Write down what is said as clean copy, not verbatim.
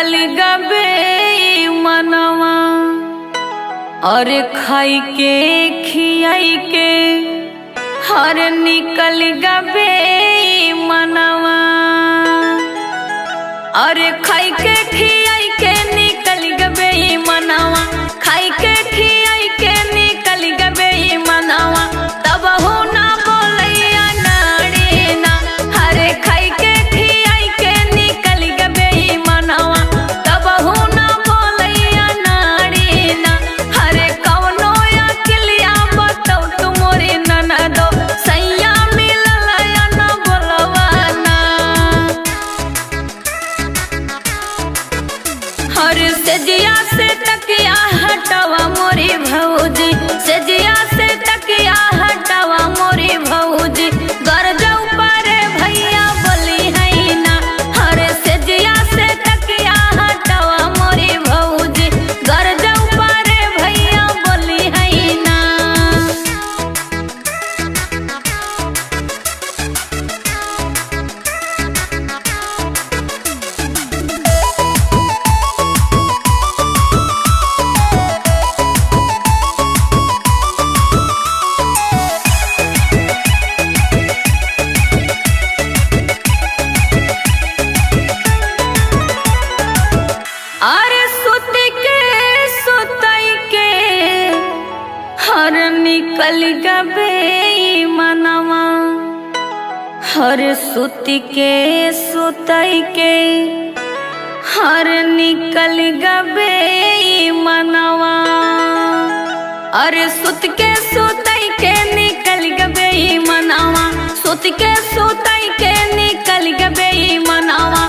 निकल गबे मनवा और खाई के खियाई के हर निकल गबे मनवा और खाई के खियाई के निकल गबे मनवा खाई के खियाई के निकल गबे मनवा तब हो ना बोलैया नाड़ी ना हरे खाई के खियाई के निकल गबे मनवा तब हो ना बोलैया नाड़ी ना हरे कौनो अकेलिया बताओ तुमोरी ननदो सैया मिलल या न बोलवाना हर सजिया से तकिया हटावा मोरी भौजी सजिया से तकिया हटावा मोरी भौजी घर जाऊ पारे भैया बोली है ना हर सजिया से तकिया हटावा मोरी भौजी घर जाऊ पारे भैया बोली है ना अरे सुत के सुतई के हर निकल गबे मनवा हर सुत के सुतई के हर निकल गबे मनवा अरे सुत के सुतई के निकल गबे मनवा सुत के सुतई के निकल गबे मनवा